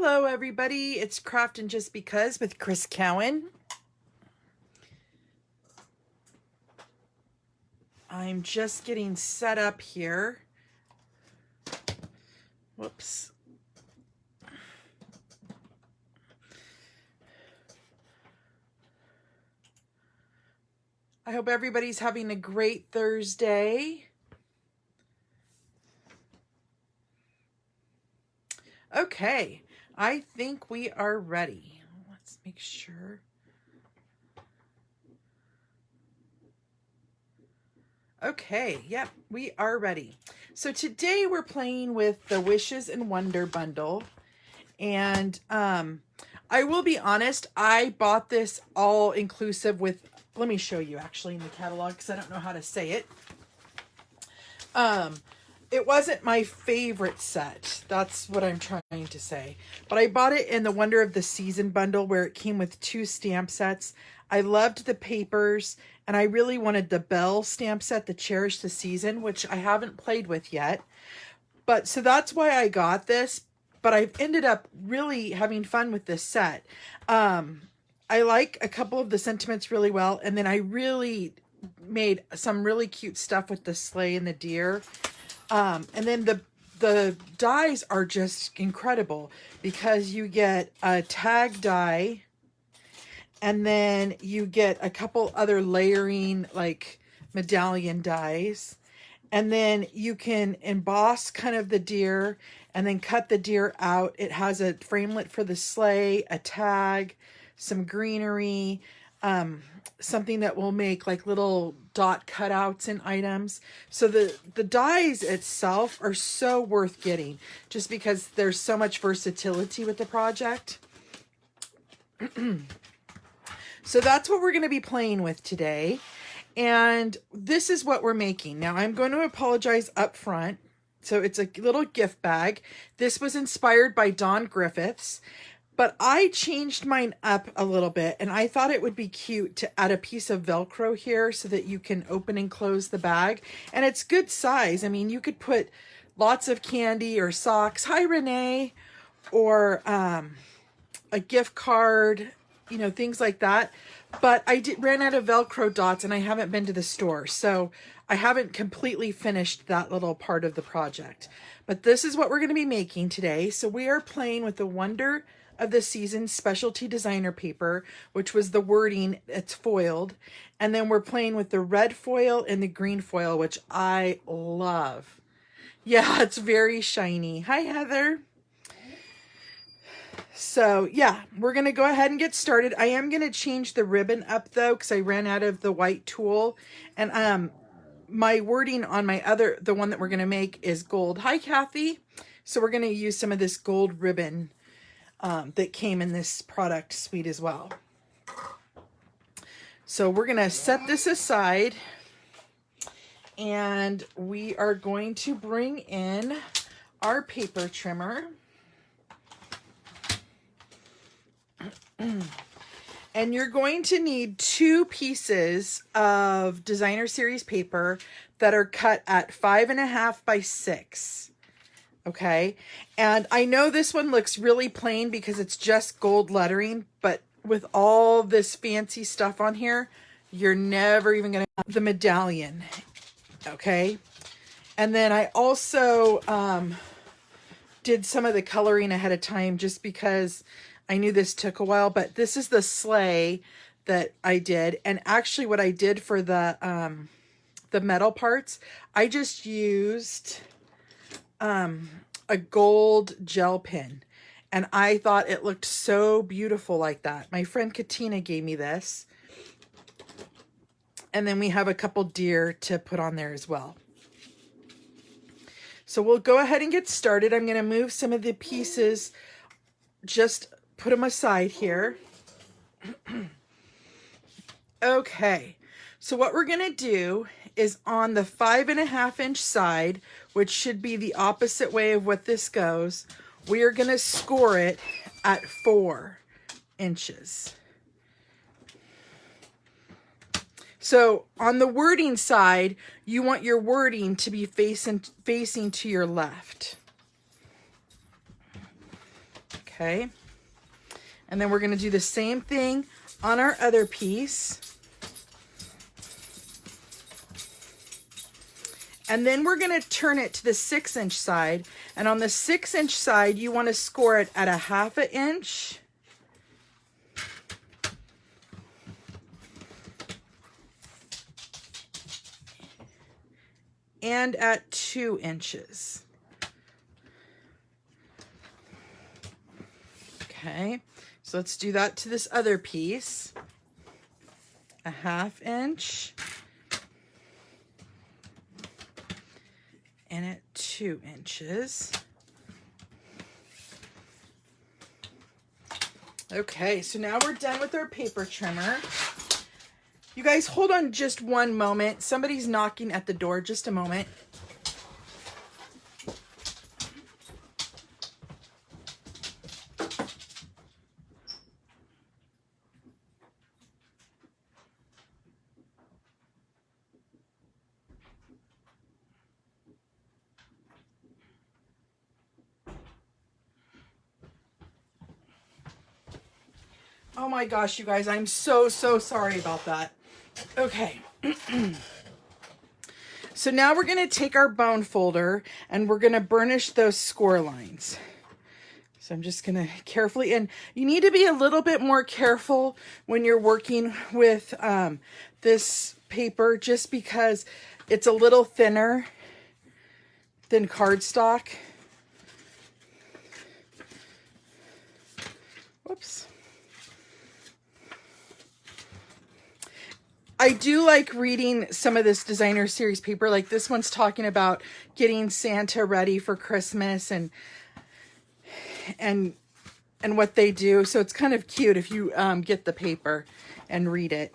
Hello everybody, it's Craftin' Just Because with Chris Cowan. I'm just getting set up here. Whoops. I hope everybody's having a great Thursday. Okay, I think we are ready. Let's make sure. Okay, yep, we are ready. So today we're playing with the Wishes and Wonder bundle. And I will be honest, I bought this all inclusive with, let me show you actually in the catalog because I don't know how to say it. It wasn't my favorite set. That's what I'm trying to say. But I bought it in the Wonder of the Season bundle where it came with 2 stamp sets. I loved the papers and I really wanted the Belle stamp set, the Cherish the Season, which I haven't played with yet. But so that's why I got this. But I've ended up really having fun with this set. I like a couple of the sentiments really well. And then I really made some really cute stuff with the sleigh and the deer. And then the dies are just incredible because you get a tag die and then you get a couple other layering like medallion dies. And then you can emboss kind of the deer and then cut the deer out. It has a framelit for the sleigh, a tag, some greenery, something that will make like little dot cutouts in items. So the dies itself are so worth getting just because there's so much versatility with the project. So that's what we're going to be playing with today. And this is what we're making. Now I'm going to apologize up front. So it's a little gift bag. This was inspired by Dawn Griffiths, but I changed mine up a little bit and I thought it would be cute to add a piece of Velcro here so that you can open and close the bag. And it's good size. I mean, you could put lots of candy or socks. Hi, Renee. Or a gift card, you know, things like that. But I ran out of Velcro dots and I haven't been to the store. So I haven't completely finished that little part of the project. But this is what we're going to be making today. So we are playing with the Wonder of the Season specialty designer paper, which was the wording, it's foiled. And then we're playing with the red foil and the green foil, which I love. Yeah, it's very shiny. Hi, Heather. So yeah, we're going to go ahead and get started. I am going to change the ribbon up though, because I ran out of the white tulle. And my wording on my the one that we're going to make is gold. Hi, Kathy. So we're going to use some of this gold ribbon that came in this product suite as well. So we're going to set this aside and we are going to bring in our paper trimmer. And you're going to need 2 pieces of designer series paper that are cut at 5.5 by 6. Okay. And I know this one looks really plain because it's just gold lettering, but with all this fancy stuff on here, you're never even going to have the medallion. Okay. And then I also did some of the coloring ahead of time just because I knew this took a while, but this is the sleigh that I did. And actually what I did for the metal parts, I just used a gold gel pen. And I thought it looked so beautiful like that. My friend Katina gave me this. And then we have a couple deer to put on there as well. So we'll go ahead and get started. I'm going to move some of the pieces, just put them aside here. Okay, so what we're gonna do is on the 5.5 inch side, which should be the opposite way of what this goes, we are gonna score it at 4 inches. So on the wording side, you want your wording to be facing to your left. Okay. And then we're going to do the same thing on our other piece. And then we're going to turn it to the 6-inch side. And on the 6-inch side, you want to score it at a 1/2 inch. And at 2 inches. Okay, so let's do that to this other piece. A 1/2 inch. And at 2 inches. Okay, so now we're done with our paper trimmer. You guys hold on just one moment. Somebody's knocking at the door. Just a moment. Oh my gosh, you guys, I'm so sorry about that. Okay. So now we're going to take our bone folder and we're going to burnish those score lines. So I'm just going to carefully, and you need to be a little bit more careful when you're working with this paper, just because it's a little thinner than cardstock. Whoops. I do like reading some of this designer series paper. Like this one's talking about getting Santa ready for Christmas and what they do. So it's kind of cute if you get the paper and read it.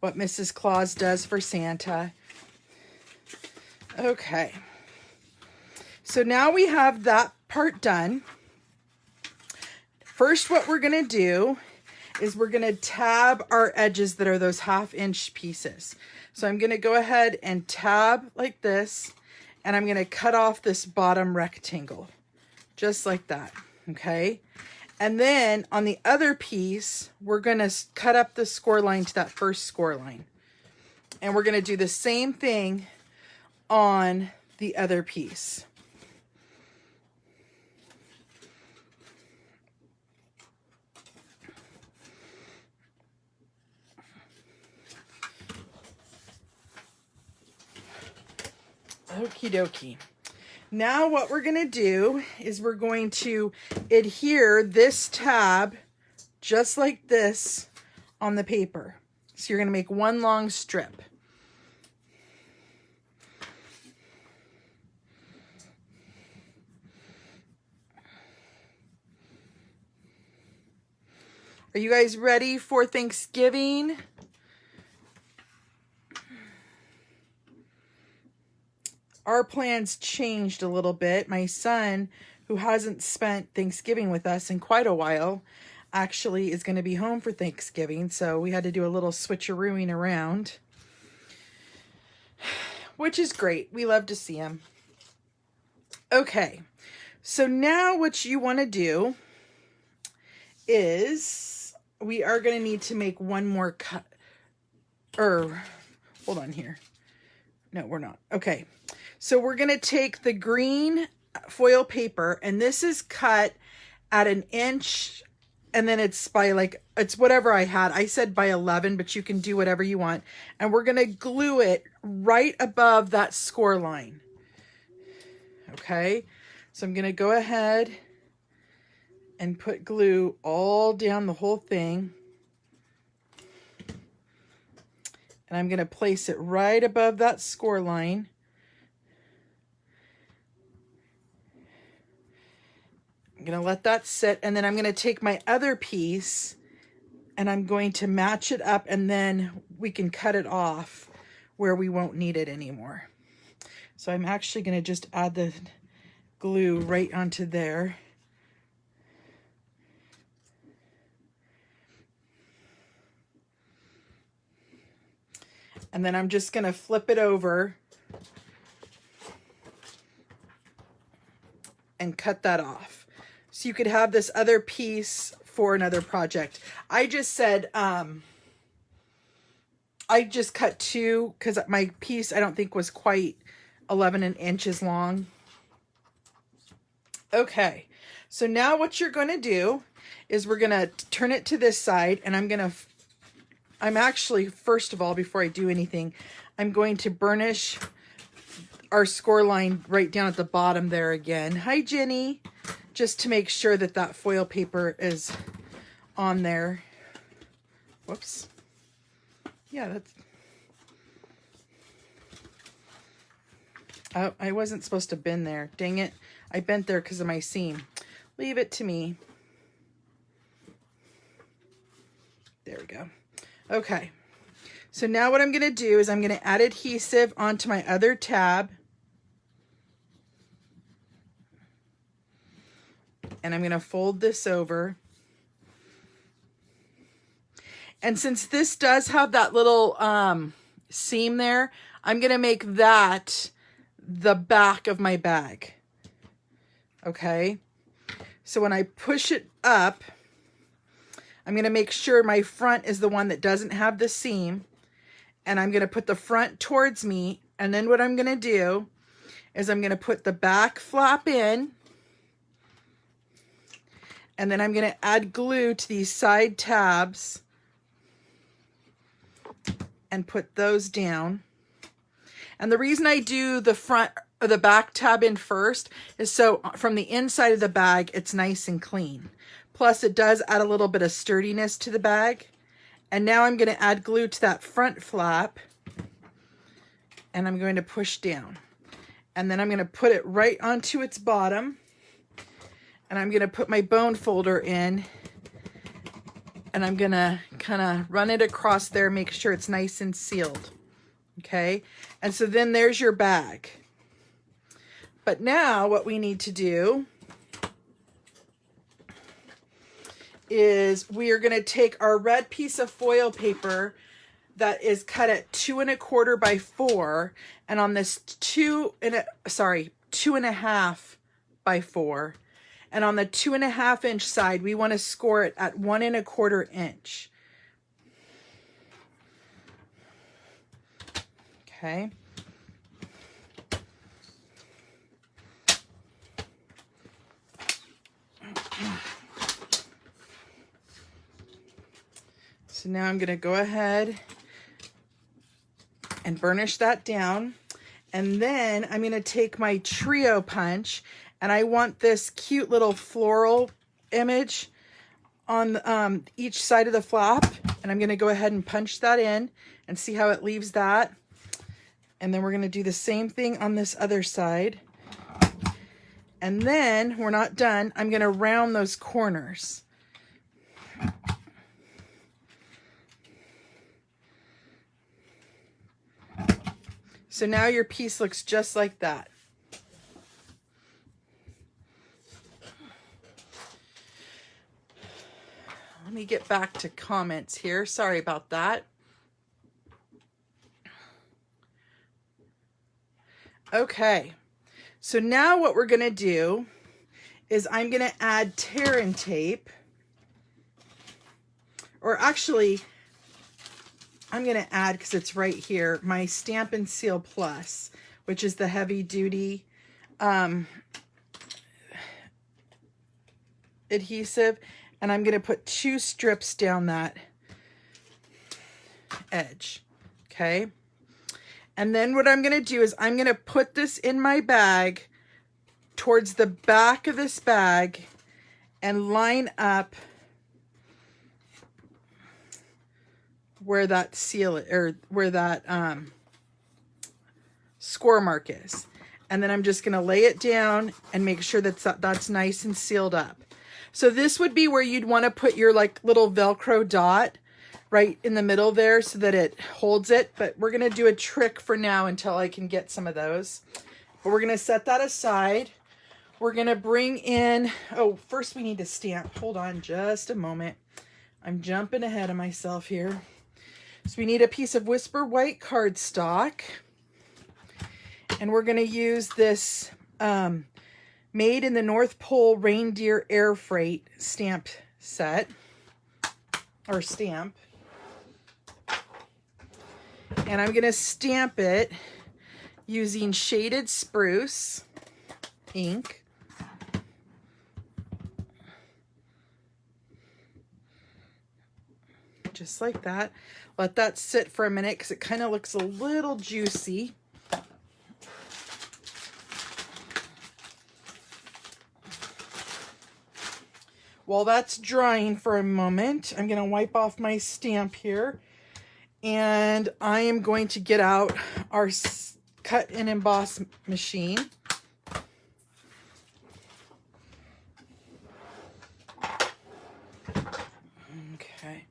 What Mrs. Claus does for Santa. Okay. So now we have that part done. First, what we're going to do is we're going to tab our edges that are those 1/2 inch pieces. So I'm going to go ahead and tab like this, and I'm going to cut off this bottom rectangle, just like that, okay? And then on the other piece, we're going to cut up the score line to that first score line. And we're going to do the same thing on the other piece. Okie dokie. Now what we're going to do is we're going to adhere this tab just like this on the paper. So you're going to make one long strip. Are you guys ready for Thanksgiving? Our plans changed a little bit. My son, who hasn't spent Thanksgiving with us in quite a while, actually is going to be home for Thanksgiving. So we had to do a little switcherooing around, which is great. We love to see him. Okay, so now what you want to do is we are going to need to make one more cut. Hold on here. No, we're not. Okay. So we're going to take the green foil paper, and this is cut at 1 inch, and then it's by it's whatever I had. I said by 11, but you can do whatever you want. And we're going to glue it right above that score line. Okay. So I'm going to go ahead and put glue all down the whole thing. And I'm going to place it right above that score line. I'm going to let that sit, and then I'm going to take my other piece and I'm going to match it up, and then we can cut it off where we won't need it anymore. So I'm actually going to just add the glue right onto there. And then I'm just going to flip it over and cut that off. So you could have this other piece for another project. I just said, I just cut 2 because my piece I don't think was quite 11 inches long. Okay, so now what you're going to do is we're going to turn it to this side, and I'm actually, first of all, before I do anything, I'm going to burnish our score line right down at the bottom there again. Hi, Jenny. Just to make sure that that foil paper is on there. Whoops. Yeah, that's... Oh, I wasn't supposed to bend there. Dang it. I bent there because of my seam. Leave it to me. There we go. Okay. So now what I'm going to do is I'm going to add adhesive onto my other tab. And I'm going to fold this over. And since this does have that little seam there, I'm going to make that the back of my bag. Okay. So when I push it up, I'm going to make sure my front is the one that doesn't have the seam. And I'm going to put the front towards me. And then what I'm going to do is I'm going to put the back flap in. And then I'm going to add glue to these side tabs and put those down. And the reason I do the front or the back tab in first is so from the inside of the bag, it's nice and clean. Plus it does add a little bit of sturdiness to the bag. And now I'm going to add glue to that front flap, and I'm going to push down. And then I'm going to put it right onto its bottom, and I'm going to put my bone folder in, and I'm going to kind of run it across there, make sure it's nice and sealed. Okay, and so then there's your bag. But now what we need to do is we are going to take our red piece of foil paper that is cut at 2 1/4 by 4, and on this 2.5 by 4, and on the 2.5 inch side we want to score it at 1 1/4 inch. Okay. So now I'm going to go ahead and burnish that down. And then I'm going to take my trio punch, and I want this cute little floral image on each side of the flap. And I'm going to go ahead and punch that in and see how it leaves that. And then we're going to do the same thing on this other side. And then we're not done. I'm going to round those corners. So now your piece looks just like that. Let me get back to comments here. Sorry about that. Okay, so now what we're going to do is I'm going to add tear and tape. Or actually, I'm going to add, because it's right here, my Stampin' Seal Plus, which is the heavy duty adhesive. And I'm going to put 2 strips down that edge. Okay. And then what I'm going to do is I'm going to put this in my bag towards the back of this bag and line up where that seal or where that score mark is. And then I'm just going to lay it down and make sure that's nice and sealed up. So this would be where you'd want to put your like little Velcro dot right in the middle there so that it holds it. But we're going to do a trick for now until I can get some of those. But we're going to set that aside. We're going to bring in, oh, first we need to stamp. Hold on just a moment. I'm jumping ahead of myself here. So we need a piece of Whisper White cardstock. And we're going to use this Made in the North Pole Reindeer Air Freight stamp set, or stamp. And I'm going to stamp it using Shaded Spruce ink. Just like that. Let that sit for a minute because it kind of looks a little juicy. While that's drying for a moment, I'm going to wipe off my stamp here, and I am going to get out our cut and emboss machine. Okay.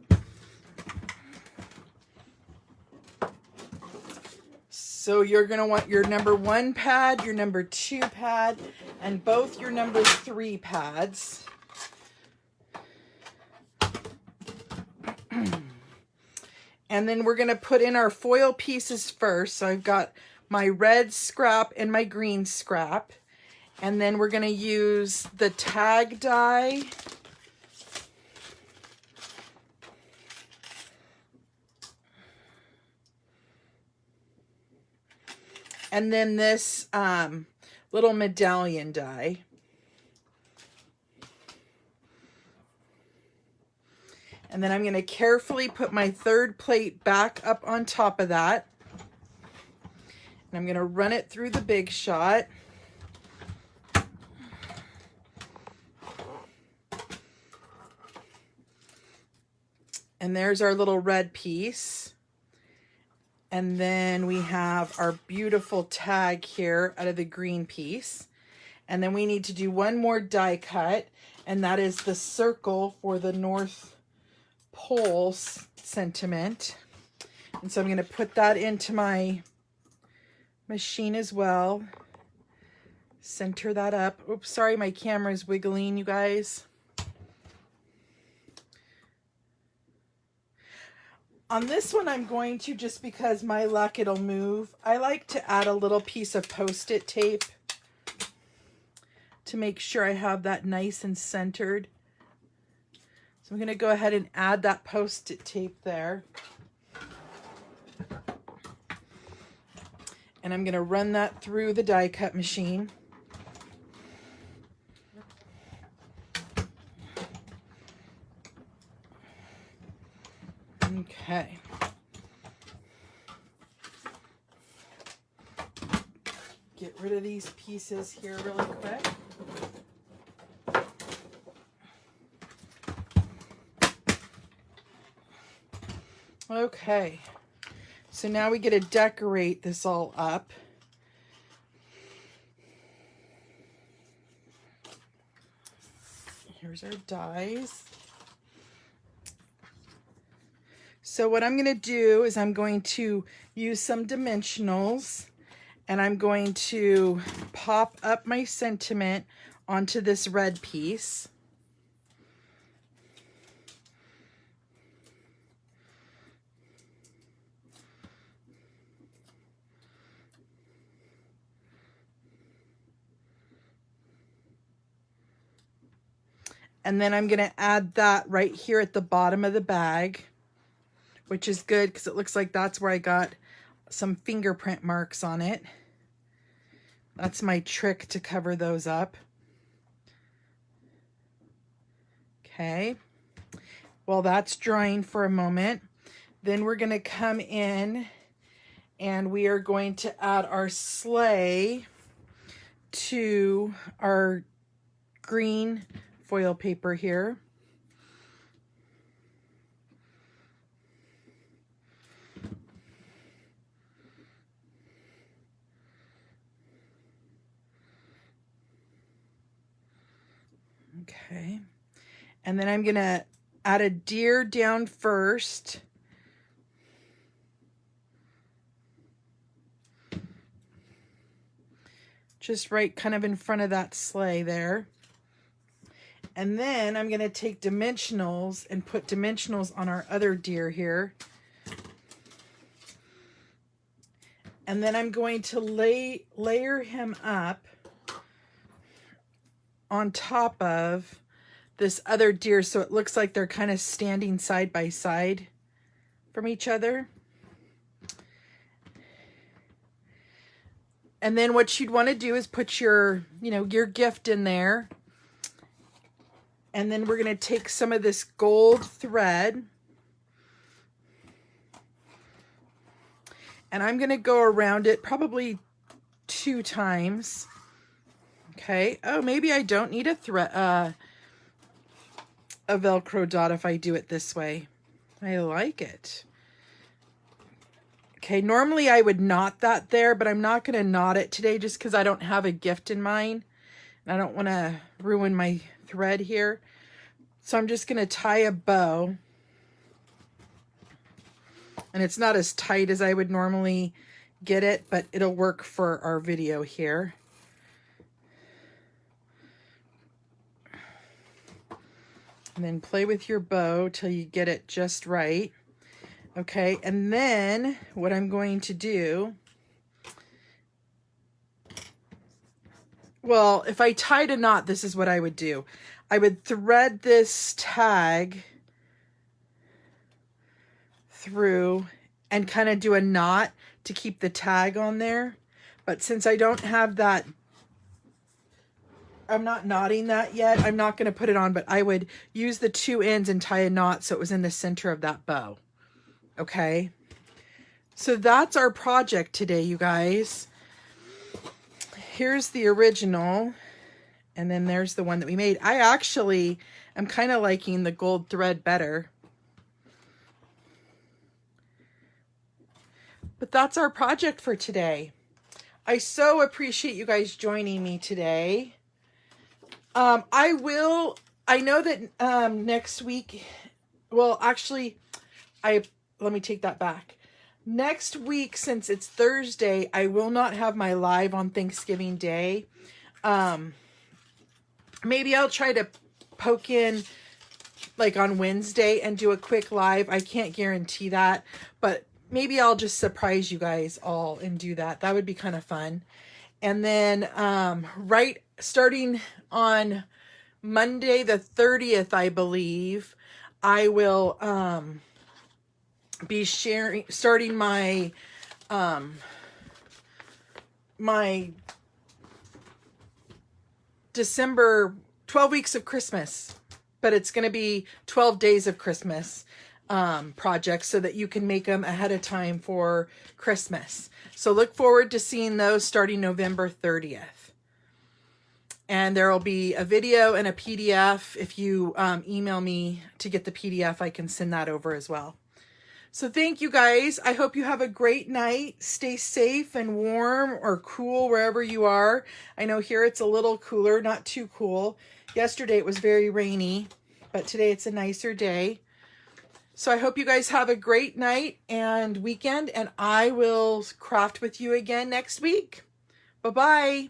So you're going to want your number 1 pad, your number 2 pad, and both your number 3 pads. And then we're going to put in our foil pieces first. So I've got my red scrap and my green scrap. And then we're going to use the tag die. And then this little medallion die. And then I'm going to carefully put my 3rd plate back up on top of that. And I'm going to run it through the Big Shot. And there's our little red piece. And then we have our beautiful tag here out of the green piece. And then we need to do one more die cut, and that is the circle for the North Pole sentiment. And so I'm going to put that into my machine as well. Center that up. Oops, sorry, my camera is wiggling, you guys. On this one, I'm going to, just because my luck, it'll move, I like to add a little piece of Post-it tape to make sure I have that nice and centered. So I'm going to go ahead and add that Post-it tape there. And I'm going to run that through the die cut machine. Okay. Get rid of these pieces here really quick. Okay, so now we get to decorate this all up. Here's our dies. So what I'm going to do is I'm going to use some dimensionals, and I'm going to pop up my sentiment onto this red piece. And then I'm going to add that right here at the bottom of the bag, which is good because it looks like that's where I got some fingerprint marks on it. That's my trick to cover those up. Okay. Well, that's drying for a moment. Then we're going to come in and we are going to add our sleigh to our green foil paper here. Okay. And then I'm going to add a deer down first. Just right kind of in front of that sleigh there. And then I'm going to take dimensionals and put dimensionals on our other deer here. And then I'm going to layer him up on top of this other deer, so it looks like they're kind of standing side by side from each other. And then what you'd want to do is put your, your gift in there. And then we're going to take some of this gold thread, and I'm going to go around it probably 2 times. Okay. Oh, maybe I don't need a thread, a Velcro dot if I do it this way. I like it. Okay, normally I would knot that there, but I'm not going to knot it today just because I don't have a gift in mind. And I don't want to ruin my thread here. So I'm just going to tie a bow. And it's not as tight as I would normally get it, but it'll work for our video here. And then play with your bow till you get it just right. Okay, and then what I'm going to do, well, if I tied a knot, this is what I would do. I would thread this tag through and kind of do a knot to keep the tag on there. But since I don't have that, I'm not knotting that yet. I'm not going to put it on, but I would use the 2 ends and tie a knot so it was in the center of that bow. Okay. So that's our project today, you guys. Here's the original. And then there's the one that we made. I actually am kind of liking the gold thread better. But that's our project for today. I so appreciate you guys joining me today. I know that next week, well, actually, let me take that back. Next week, since it's Thursday, I will not have my live on Thanksgiving Day. Maybe I'll try to poke in like on Wednesday and do a quick live. I can't guarantee that, but maybe I'll just surprise you guys all and do that. That would be kind of fun. And then starting on Monday the 30th, I believe, I will be starting my my December 12 weeks of Christmas, but it's going to be 12 days of Christmas projects so that you can make them ahead of time for Christmas. So look forward to seeing those starting November 30th. And there will be a video and a PDF. If you email me to get the PDF, I can send that over as well. So thank you guys. I hope you have a great night. Stay safe and warm or cool wherever you are. I know here it's a little cooler, not too cool. Yesterday it was very rainy, but today it's a nicer day. So I hope you guys have a great night and weekend, and I will craft with you again next week. Bye-bye.